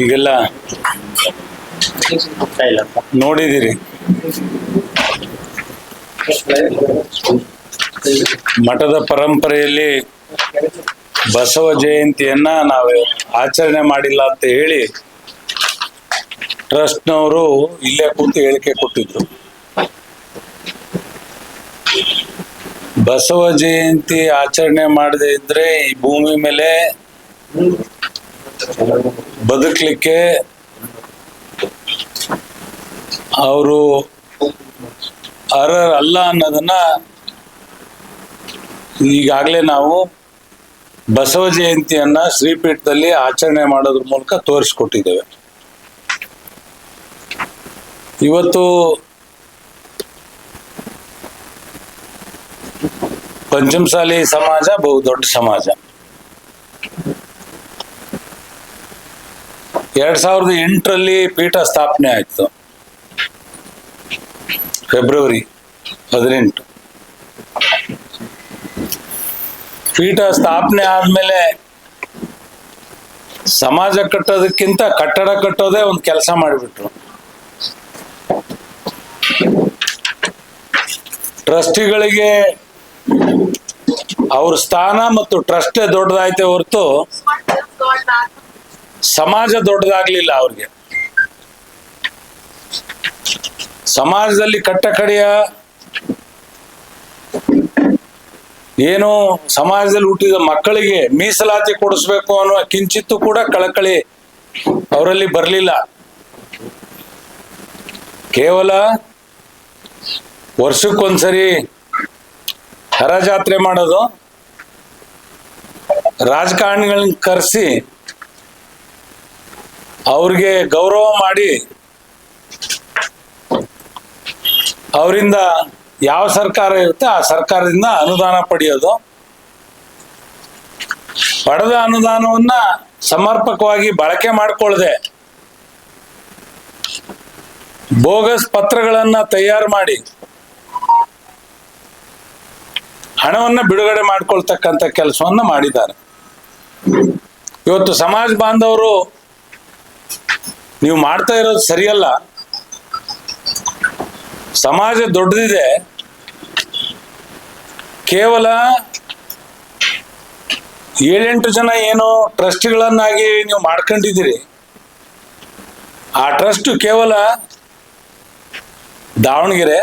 ಈಗೆಲ್ಲ ನೋಡಿದಿರಿ, ಮಠದ ಪರಂಪರೆಯಲ್ಲಿ ಬಸವ ಜಯಂತಿಯನ್ನ ನಾವು ಆಚರಣೆ ಮಾಡಿಲ್ಲ ಅಂತ ಹೇಳಿ ಟ್ರಸ್ಟ್ನವರು ಇಲ್ಲೇ ಕೂತು ಹೇಳಿಕೆ ಕೊಟ್ಟಿದ್ರು. ಬಸವ ಜಯಂತಿ ಆಚರಣೆ ಮಾಡದೇ ಇದ್ರೆ ಈ ಭೂಮಿ ಮೇಲೆ ಬದುಕಲಿಕ್ಕೆ ಅವರು ಅರ್ಹರಲ್ಲ ಅನ್ನೋದನ್ನ ಈಗಾಗಲೇ ನಾವು ಬಸವ ಜಯಂತಿಯನ್ನ ಶ್ರೀಪೀಠದಲ್ಲಿ ಆಚರಣೆ ಮಾಡೋದ್ರ ಮೂಲಕ ತೋರಿಸ್ಕೊಟ್ಟಿದ್ದೇವೆ. ಇವತ್ತು ಪಂಚಮಸಾಲಿ ಸಮಾಜ ಬಹುದೊಡ್ಡ ಸಮಾಜ. 2008ರಲ್ಲಿ ಪೀಠ ಸ್ಥಾಪನೆ ಆಯ್ತು, ಫೆಬ್ರವರಿ 18. ಪೀಠ ಸ್ಥಾಪನೆ ಆದ್ಮೇಲೆ ಸಮಾಜ ಕಟ್ಟೋದಕ್ಕಿಂತ ಕಟ್ಟಡ ಕಟ್ಟೋದೇ ಒಂದು ಕೆಲಸ ಮಾಡಿಬಿಟ್ರು. ಟ್ರಸ್ಟಿಗಳಿಗೆ ಅವ್ರ ಸ್ಥಾನ ಮತ್ತು ಟ್ರಸ್ಟೇ ದೊಡ್ಡದಾಯ್ತೆ ಹೊರತು ಸಮಾಜ ದೊಡ್ಡದಾಗ್ಲಿಲ್ಲ. ಅವ್ರಿಗೆ ಸಮಾಜದಲ್ಲಿ ಕಟ್ಟಕಡೆಯ ಏನು ಸಮಾಜದಲ್ಲಿ ಹುಟ್ಟಿದ ಮಕ್ಕಳಿಗೆ ಮೀಸಲಾತಿ ಕೊಡಿಸ್ಬೇಕು ಅನ್ನೋ ಕಿಂಚಿತ್ತು ಕೂಡ ಕಳಕಳಿ ಅವರಲ್ಲಿ ಬರಲಿಲ್ಲ. ಕೇವಲ ವರ್ಷಕ್ಕೊಂದ್ಸರಿ ಹರಜಾತ್ರೆ ಮಾಡೋದು, ರಾಜಕಾರಣಿಗಳನ್ನ ಕರೆಸಿ ಅವ್ರಿಗೆ ಗೌರವ ಮಾಡಿ ಅವರಿಂದ ಯಾವ ಸರ್ಕಾರ ಇರುತ್ತೆ ಆ ಸರ್ಕಾರದಿಂದ ಅನುದಾನ ಪಡೆಯೋದು, ಪಡೆದ ಅನುದಾನವನ್ನ ಸಮರ್ಪಕವಾಗಿ ಬಳಕೆ ಮಾಡಿಕೊಳ್ಳದೆ ಬೋಗಸ್ ಪತ್ರಗಳನ್ನ ತಯಾರು ಮಾಡಿ ಹಣವನ್ನ ಬಿಡುಗಡೆ ಮಾಡ್ಕೊಳ್ತಕ್ಕಂಥ ಕೆಲಸವನ್ನ ಮಾಡಿದ್ದಾರೆ. ಇವತ್ತು ಸಮಾಜ ಬಾಂಧವರು ನೀವು ಮಾಡ್ತಾ ಇರೋದು ಸರಿಯಲ್ಲ. ಸಮಾಜ ದೊಡ್ಡದಿದೆ, ಕೇವಲ 7-8 ಜನ ಏನೋ ಟ್ರಸ್ಟ್ಗಳನ್ನಾಗಿ ನೀವು ಮಾಡ್ಕೊಂಡಿದ್ದೀರಿ. ಆ ಟ್ರಸ್ಟ್ ಕೇವಲ ದಾವಣಗೆರೆ,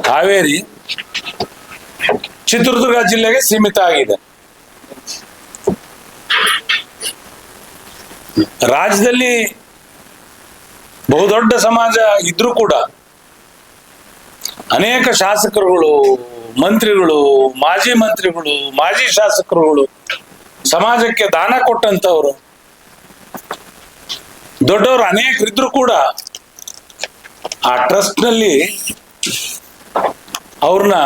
ಹಾವೇರಿ, ಚಿತ್ರದುರ್ಗ ಜಿಲ್ಲೆಗೆ ಸೀಮಿತ ಆಗಿದೆ. ರಾಜ್ಯದಲ್ಲಿ ಬಹುದೊಡ್ಡ ಸಮಾಜ ಇದ್ರೂ ಕೂಡ ಅನೇಕ ಶಾಸಕರುಗಳು, ಮಂತ್ರಿಗಳು, ಮಾಜಿ ಮಂತ್ರಿಗಳು, ಮಾಜಿ ಶಾಸಕರುಗಳು, ಸಮಾಜಕ್ಕೆ ದಾನ ಕೊಟ್ಟಂತವ್ರು ದೊಡ್ಡವರು ಅನೇಕರಿದ್ರು ಕೂಡ ಆ ಟ್ರಸ್ಟ್ನಲ್ಲಿ ಅವ್ರನ್ನ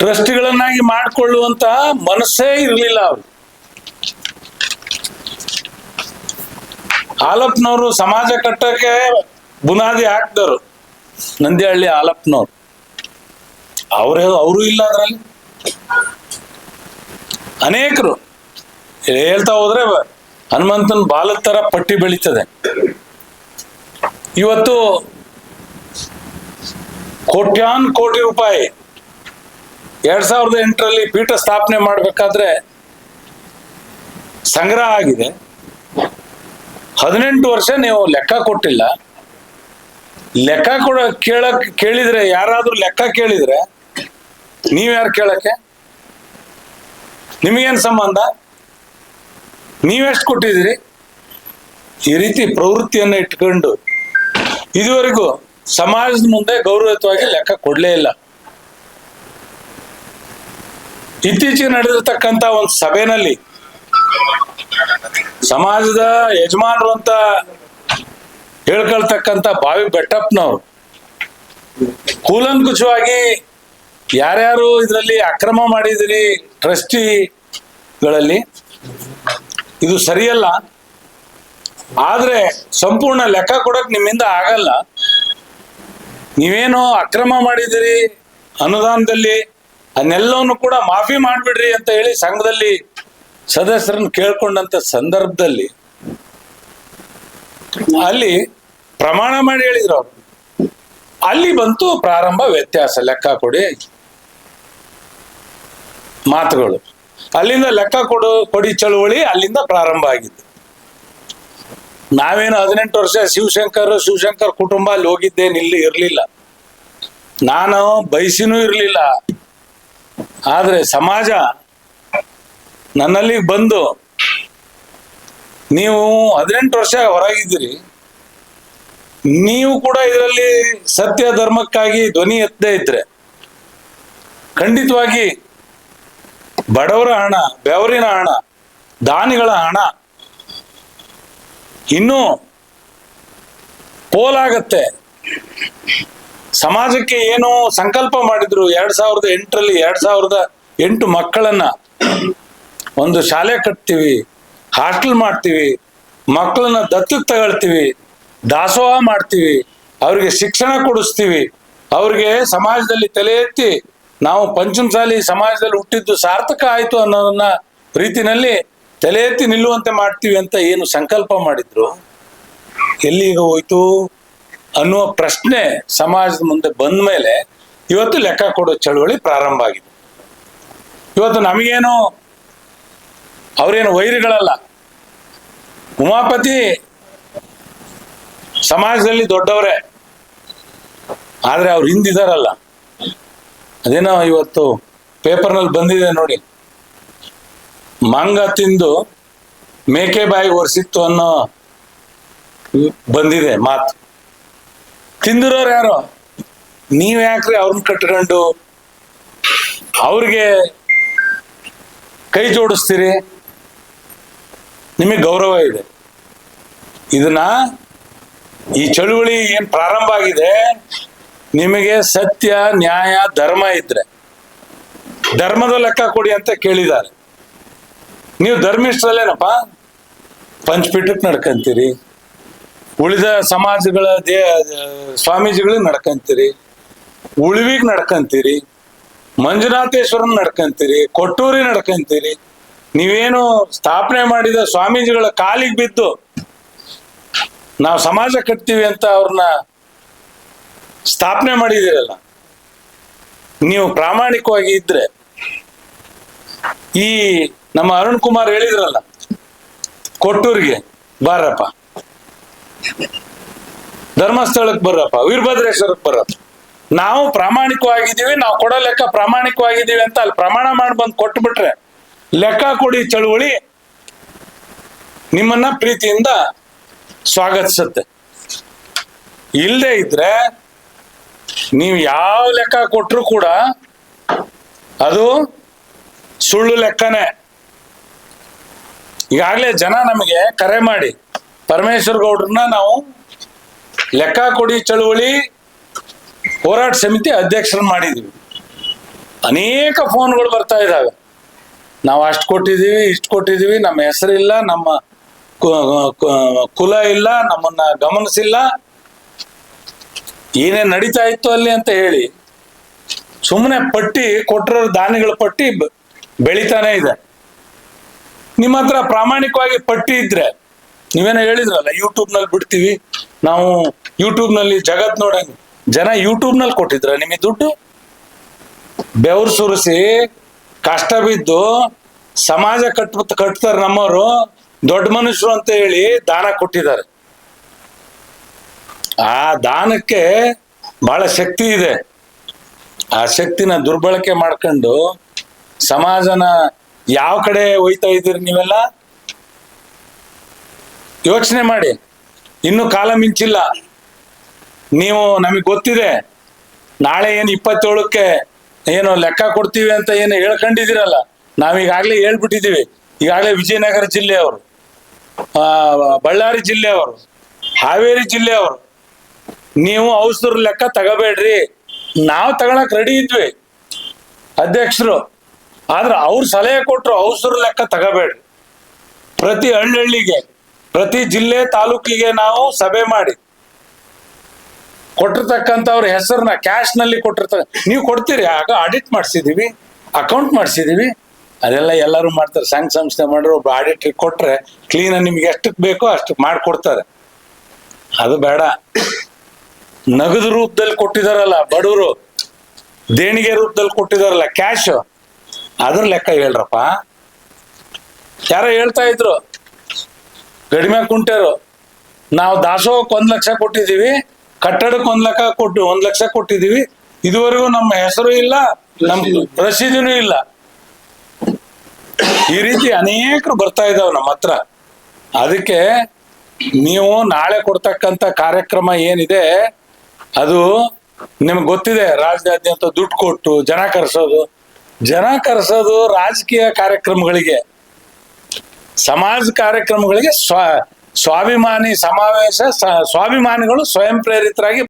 ಟ್ರಸ್ಟಿಗಳನ್ನಾಗಿ ಮಾಡಿಕೊಳ್ಳುವಂತ ಮನಸ್ಸೇ ಇರಲಿಲ್ಲ. ಅವರು ಹಾಲಪ್ಪನವರು ಸಮಾಜ ಕಟ್ಟಕ್ಕೆ ಬುನಾದಿ ಹಾಕಿದರು, ನಂದಿಹಳ್ಳಿ ಹಾಲಪ್ಪನವ್ರು. ಅವರು ಇಲ್ಲ ಅದರಲ್ಲಿ. ಅನೇಕರು ಹೇಳ್ತಾ ಹೋದ್ರೆ ಹನುಮಂತನ ಬಾಲದ ತರ ಪಟ್ಟಿ ಬೆಳೀತದೆ. ಇವತ್ತು ಕೋಟ್ಯಾನ್ ಕೋಟಿ ರೂಪಾಯಿ 2008ರಲ್ಲಿ ಪೀಠ ಸ್ಥಾಪನೆ ಮಾಡಬೇಕಾದ್ರೆ ಸಂಗ್ರಹ ಆಗಿದೆ. 18 ವರ್ಷ ನೀವು ಲೆಕ್ಕ ಕೊಟ್ಟಿಲ್ಲ. ಲೆಕ್ಕ ಕೂಡ ಕೇಳಿದ್ರೆ ಯಾರಾದ್ರೂ ಲೆಕ್ಕ ಕೇಳಿದ್ರೆ ನೀವ್ಯಾರು ಕೇಳಕ್ಕೆ? ನಿಮಗೇನು ಸಂಬಂಧ? ನೀವೆಷ್ಟು ಕೊಟ್ಟಿದ್ದೀರಿ? ಈ ರೀತಿ ಪ್ರವೃತ್ತಿಯನ್ನು ಇಟ್ಕೊಂಡು ಇದುವರೆಗೂ ಸಮಾಜದ ಮುಂದೆ ಗೌರವಯುತವಾಗಿ ಲೆಕ್ಕ ಕೊಡ್ಲೇ ಇಲ್ಲ. ಇತ್ತೀಚೆಗೆ ನಡೆದಿರ್ತಕ್ಕಂಥ ಒಂದು ಸಭೆಯಲ್ಲಿ ಸಮಾಜದ ಯಜಮಾನರು ಅಂತ ಹೇಳ್ಕೊಳ್ತಕ್ಕಂಥ ಬಾವಿ ಬೆಟ್ಟಪ್ಪನವರು ಕೂಲಂಕುಷವಾಗಿ ಯಾರ್ಯಾರು ಇದರಲ್ಲಿ ಅಕ್ರಮ ಮಾಡಿದಿರಿ ಟ್ರಸ್ಟಿಗಳಲ್ಲಿ, ಇದು ಸರಿಯಲ್ಲ, ಆದ್ರೆ ಸಂಪೂರ್ಣ ಲೆಕ್ಕ ಕೊಡಕ್ ನಿಮ್ಮಿಂದ ಆಗಲ್ಲ, ನೀವೇನು ಅಕ್ರಮ ಮಾಡಿದಿರಿ ಅನುದಾನದಲ್ಲಿ ಅದನ್ನೆಲ್ಲವನ್ನು ಕೂಡ ಮಾಫಿ ಮಾಡ್ಬಿಡ್ರಿ ಅಂತ ಹೇಳಿ ಸಂಘದಲ್ಲಿ ಸದಸ್ಯರನ್ನು ಕೇಳ್ಕೊಂಡಂತ ಸಂದರ್ಭದಲ್ಲಿ ಅಲ್ಲಿ ಪ್ರಮಾಣ ಮಾಡಿ ಹೇಳಿದ್ರು ಅವ್ರು. ಅಲ್ಲಿ ಬಂತು ಪ್ರಾರಂಭ ವ್ಯತ್ಯಾಸ, ಲೆಕ್ಕ ಕೊಡಿ ಮಾತುಗಳು. ಅಲ್ಲಿಂದ ಲೆಕ್ಕ ಕೊಡಿ ಚಳುವಳಿ ಅಲ್ಲಿಂದ ಪ್ರಾರಂಭ ಆಗಿದ್ದು. ನಾವೇನು 18 ವರ್ಷ ಶಿವಶಂಕರ್ ಕುಟುಂಬ ಅಲ್ಲಿ ಹೋಗಿದ್ದೇನೆ, ಇಲ್ಲಿ ಇರ್ಲಿಲ್ಲ, ನಾನು ಬಯಸಿನೂ ಇರ್ಲಿಲ್ಲ. ಆದ್ರೆ ಸಮಾಜ ನನ್ನಲ್ಲಿ ಬಂದು, ನೀವು 18 ವರ್ಷ ಹೊರಗಿದ್ದೀರಿ, ನೀವು ಕೂಡ ಇದರಲ್ಲಿ ಸತ್ಯ ಧರ್ಮಕ್ಕಾಗಿ ಧ್ವನಿ ಎತ್ತದೇ ಇದ್ರೆ ಖಂಡಿತವಾಗಿ ಬಡವರ ಹಣ, ಬೆವರಿನ ಹಣ, ದಾನಿಗಳ ಹಣ ಇನ್ನೂ ಪೋಲಾಗತ್ತೆ. ಸಮಾಜಕ್ಕೆ ಏನು ಸಂಕಲ್ಪ ಮಾಡಿದ್ರು 2008ರಲ್ಲಿ 2008 ಮಕ್ಕಳನ್ನ ಒಂದು ಶಾಲೆ ಕಟ್ತೀವಿ, ಹಾಸ್ಟೆಲ್ ಮಾಡ್ತೀವಿ, ಮಕ್ಕಳನ್ನ ದತ್ತಕ್ಕೆ ತಗೊಳ್ತೀವಿ, ದಾಸೋಹ ಮಾಡ್ತೀವಿ, ಅವ್ರಿಗೆ ಶಿಕ್ಷಣ ಕೊಡಿಸ್ತೀವಿ, ಅವ್ರಿಗೆ ಸಮಾಜದಲ್ಲಿ ತಲೆ ಎತ್ತಿ ನಾವು ಪಂಚಮಸಾಲಿ ಸಮಾಜದಲ್ಲಿ ಹುಟ್ಟಿದ್ದು ಸಾರ್ಥಕ ಆಯ್ತು ಅನ್ನೋದನ್ನ ರೀತಿನಲ್ಲಿ ತಲೆ ಎತ್ತಿ ನಿಲ್ಲುವಂತೆ ಮಾಡ್ತೀವಿ ಅಂತ ಏನು ಸಂಕಲ್ಪ ಮಾಡಿದ್ರು ಎಲ್ಲಿಗ ಹೋಯ್ತು ಅನ್ನುವ ಪ್ರಶ್ನೆ ಸಮಾಜದ ಮುಂದೆ ಬಂದ ಮೇಲೆ ಇವತ್ತು ಲೆಕ್ಕ ಕೊಡೋ ಚಳುವಳಿ ಪ್ರಾರಂಭ ಆಗಿದೆ. ಇವತ್ತು ನಮಗೇನು ಅವರೇನು ವೈರಿಗಳಲ್ಲ. ಉಮಾಪತಿ ಸಮಾಜದಲ್ಲಿ ದೊಡ್ಡವರೇ, ಆದ್ರೆ ಅವ್ರು ಹಿಂದಿದಾರಲ್ಲ, ಅದೇನೋ ಇವತ್ತು ಪೇಪರ್ನಲ್ಲಿ ಬಂದಿದೆ ನೋಡಿ, ಮಂಗ ತಿಂದು ಮೇಕೆ ಬಾಯಿ ಒರೆಸಿತ್ತು ಅನ್ನೋ ಬಂದಿದೆ ಮಾತು. ತಿಂದಿರೋರು ಯಾರು? ನೀವ್ ಯಾಕ್ರಿ ಅವ್ರನ್ನ ಕಟ್ಕೊಂಡು ಅವ್ರಿಗೆ ಕೈ ಜೋಡಿಸ್ತೀರಿ? ನಿಮಗೆ ಗೌರವ ಇದೆ. ಇದನ್ನ ಈ ಚಳುವಳಿ ಏನ್ ಪ್ರಾರಂಭ ಆಗಿದೆ, ನಿಮಗೆ ಸತ್ಯ ನ್ಯಾಯ ಧರ್ಮ ಇದ್ರೆ ಧರ್ಮದ ಲೆಕ್ಕ ಕೊಡಿ ಅಂತ ಕೇಳಿದ್ದಾರೆ. ನೀವು ಧರ್ಮಿಷ್ಟ್ರಲ್ಲೇನಪ್ಪ? ಪಂಚಪೀಠಕ್ಕೆ ನಡ್ಕಂತೀರಿ, ಉಳಿದ ಸಮಾಜಗಳ ಸ್ವಾಮೀಜಿಗಳಿಗೆ ನಡ್ಕಂತೀರಿ, ಉಳಿವಿಗೆ ನಡ್ಕಂತೀರಿ, ಮಂಜುನಾಥೇಶ್ವರನ್ ನಡ್ಕಂತೀರಿ, ಕೊಟ್ಟೂರಿ ನಡ್ಕಂತೀರಿ. ನೀವೇನು ಸ್ಥಾಪನೆ ಮಾಡಿದ ಸ್ವಾಮೀಜಿಗಳ ಕಾಲಿಗೆ ಬಿದ್ದು ನಾವು ಸಮಾಜ ಕಟ್ತೀವಿ ಅಂತ ಅವ್ರನ್ನ ಸ್ಥಾಪನೆ ಮಾಡಿದಿರಲ್ಲ. ನೀವು ಪ್ರಾಮಾಣಿಕವಾಗಿ ಇದ್ರೆ, ಈ ನಮ್ಮ ಅರುಣ್ ಕುಮಾರ್ ಹೇಳಿದ್ರಲ್ಲ, ಕೊಟ್ಟೂರಿಗೆ ಬಾರಪ್ಪ, ಧರ್ಮಸ್ಥಳಕ್ಕೆ ಬರ್ರಪ್ಪ, ವೀರಭದ್ರೇಶ್ವರಕ್ಕೆ ಬರಪ್ಪ, ನಾವು ಪ್ರಾಮಾಣಿಕವಾಗಿದ್ದೀವಿ, ನಾವು ಕೊಡೋ ಲೆಕ್ಕ ಪ್ರಾಮಾಣಿಕವಾಗಿದ್ದೀವಿ ಅಂತ ಅಲ್ಲಿ ಪ್ರಮಾಣ ಮಾಡಿ ಬಂದು ಕೊಟ್ಬಿಟ್ರೆ ಲೆಕ್ಕ ಕೊಡಿ ಚಳುವಳಿ ನಿಮ್ಮನ್ನ ಪ್ರೀತಿಯಿಂದ ಸ್ವಾಗತಿಸುತ್ತೆ. ಇಲ್ಲದೆ ಇದ್ರೆ ನೀವು ಯಾವ ಲೆಕ್ಕ ಕೊಟ್ಟರು ಕೂಡ ಅದು ಸುಳ್ಳು ಲೆಕ್ಕನೇ. ಈಗಾಗಲೇ ಜನ ನಮಗೆ ಕರೆ ಮಾಡಿ ಪರಮೇಶ್ವರ್ ಗೌಡ್ರನ್ನ ನಾವು ಲೆಕ್ಕ ಕೊಡಿ ಚಳುವಳಿ ಹೋರಾಟ ಸಮಿತಿ ಅಧ್ಯಕ್ಷರನ್ನ ಮಾಡಿದೀವಿ. ಅನೇಕ ಫೋನ್ಗಳು ಬರ್ತಾ ಇದ್ದಾವೆ, ನಾವು ಅಷ್ಟು ಕೊಟ್ಟಿದ್ದೀವಿ, ಇಷ್ಟು ಕೊಟ್ಟಿದ್ದೀವಿ, ನಮ್ಮ ಹೆಸರಿಲ್ಲ, ನಮ್ಮ ಕುಲ ಇಲ್ಲ, ನಮ್ಮನ್ನ ಗಮನಿಸಿಲ್ಲ, ಏನೇನ್ ನಡೀತಾ ಇತ್ತು ಅಲ್ಲಿ ಅಂತ ಹೇಳಿ ಸುಮ್ಮನೆ ಪಟ್ಟಿ ಕೊಟ್ಟರ ದಾನಿಗಳ ಪಟ್ಟಿ ಬೆಳಿತಾನೆ ಇದೆ. ನಿಮ್ಮ ಹತ್ರ ಪ್ರಾಮಾಣಿಕವಾಗಿ ಪಟ್ಟಿ ಇದ್ರೆ, ನೀವೇನೋ ಹೇಳಿದ್ರಲ್ಲ ಯೂಟ್ಯೂಬ್ನಲ್ಲಿ ಬಿಡ್ತೀವಿ ನಾವು, ಯೂಟ್ಯೂಬ್ನಲ್ಲಿ ಜಗತ್ ನೋಡಂಗ, ಜನ ಯೂಟ್ಯೂಬ್ನಲ್ಲಿ ಕೊಟ್ಟಿದ್ರ ನಿಮಗೆ ದುಡ್ಡು? ಬೆವರು ಸುರಿಸಿ ಕಷ್ಟ ಬಿದ್ದು ಸಮಾಜ ಕಟ್ತಾರೆ ನಮ್ಮವರು, ದೊಡ್ಡ ಮನುಷ್ಯರು ಅಂತ ಹೇಳಿ ದಾನ ಕೊಟ್ಟಿದ್ದಾರೆ. ಆ ದಾನಕ್ಕೆ ಬಹಳ ಶಕ್ತಿ ಇದೆ. ಆ ಶಕ್ತಿನ ದುರ್ಬಳಕೆ ಮಾಡ್ಕೊಂಡು ಸಮಾಜನ ಯಾವ ಕಡೆ ಒಯ್ತಾ ಇದ್ದೀರಿ ನೀವೆಲ್ಲ ಯೋಚನೆ ಮಾಡಿ. ಇನ್ನು ಕಾಲ ಮಿಂಚಿಲ್ಲ. ನೀವು, ನಮಗೆ ಗೊತ್ತಿದೆ, ನಾಳೆ ಏನು 27ಕ್ಕೆ ಏನು ಲೆಕ್ಕ ಕೊಡ್ತೀವಿ ಅಂತ ಏನು ಹೇಳ್ಕೊಂಡಿದ್ದೀರಲ್ಲ, ನಾವೀಗಾಗಲೇ ಹೇಳ್ಬಿಟ್ಟಿದ್ದೀವಿ. ಈಗಾಗಲೇ ವಿಜಯನಗರ ಜಿಲ್ಲೆಯವರು, ಬಳ್ಳಾರಿ ಜಿಲ್ಲೆಯವರು, ಹಾವೇರಿ ಜಿಲ್ಲೆಯವರು, ನೀವು ಔಷಧರ ಲೆಕ್ಕ ತಗೋಬೇಡ್ರಿ, ನಾವು ತಗೊಳಕ್ ರೆಡಿ ಇದ್ವಿ ಅಧ್ಯಕ್ಷರು, ಆದ್ರೆ ಅವ್ರು ಸಲಹೆ ಕೊಟ್ರು ಔಷಧರ ಲೆಕ್ಕ ತಗೋಬೇಡ್ರಿ. ಪ್ರತಿ ಹಳ್ಳಿಗೆ, ಪ್ರತಿ ಜಿಲ್ಲೆ ತಾಲೂಕಿಗೆ ನಾವು ಸಭೆ ಮಾಡಿ ಕೊಟ್ಟಿರ್ತಕ್ಕಂಥವ್ರ ಹೆಸರನ್ನ ಕ್ಯಾಶ್ ನಲ್ಲಿ ಕೊಟ್ಟಿರ್ತಾರೆ. ನೀವು ಕೊಡ್ತೀರಿ, ಆಗ ಆಡಿಟ್ ಮಾಡಿಸಿದೀವಿ, ಅಕೌಂಟ್ ಮಾಡಿಸಿದೀವಿ, ಅದೆಲ್ಲ ಎಲ್ಲರೂ ಮಾಡ್ತಾರೆ. ಸಂಘ ಸಂಸ್ಥೆ ಮಾಡ್ರೆ ಒಬ್ಬ ಆಡಿಟ್ರಿಗೆ ಕೊಟ್ರೆ ಕ್ಲೀನ್ ನಿಮ್ಗೆ ಎಷ್ಟಕ್ಕೆ ಬೇಕೋ ಅಷ್ಟಕ್ಕೆ ಮಾಡ್ಕೊಡ್ತಾರೆ. ಅದು ಬೇಡ. ನಗದು ರೂಪದಲ್ಲಿ ಕೊಟ್ಟಿದಾರಲ್ಲ ಬಡವರು, ದೇಣಿಗೆ ರೂಪದಲ್ಲಿ ಕೊಟ್ಟಿದಾರಲ್ಲ ಕ್ಯಾಶ್, ಅದ್ರ ಲೆಕ್ಕ ಹೇಳ್ರಪ್ಪ. ಯಾರೋ ಹೇಳ್ತಾ ಇದ್ರು ಗಡಿಮೆ ಕುಂಟರು, ನಾವು ದಾಸೋಹಕ್ಕೆ 1 ಲಕ್ಷ ಕೊಟ್ಟಿದ್ದೀವಿ, ಕಟ್ಟಡಕ್ಕೆ 1 ಲಕ್ಷ ಕೊಟ್ಟಿದ್ದೀವಿ, ಇದುವರೆಗೂ ನಮ್ಮ ಹೆಸರು ಇಲ್ಲ, ನಮ್ಮ ರಸೀದಿನೂ ಇಲ್ಲ. ಈ ರೀತಿ ಅನೇಕರು ಬರ್ತಾ ಇದಾವೆ ನಮ್ಮ ಹತ್ರ. ಅದಕ್ಕೆ ನೀವು ನಾಳೆ ಕೊಡ್ತಕ್ಕಂಥ ಕಾರ್ಯಕ್ರಮ ಏನಿದೆ ಅದು ನಿಮ್ಗೆ ಗೊತ್ತಿದೆ. ರಾಜ್ಯಾದ್ಯಂತ ದುಡ್ಡು ಕೊಟ್ಟು ಜನ ಕರೆಸೋದು ರಾಜಕೀಯ ಕಾರ್ಯಕ್ರಮಗಳಿಗೆ, ಸಮಾಜ ಕಾರ್ಯಕ್ರಮಗಳಿಗೆ ಸ್ವಾಭಿಮಾನಿ ಸಮಾವೇಶ, ಸ್ವಾಭಿಮಾನಿಗಳು ಸ್ವಯಂ ಪ್ರೇರಿತರಾಗಿ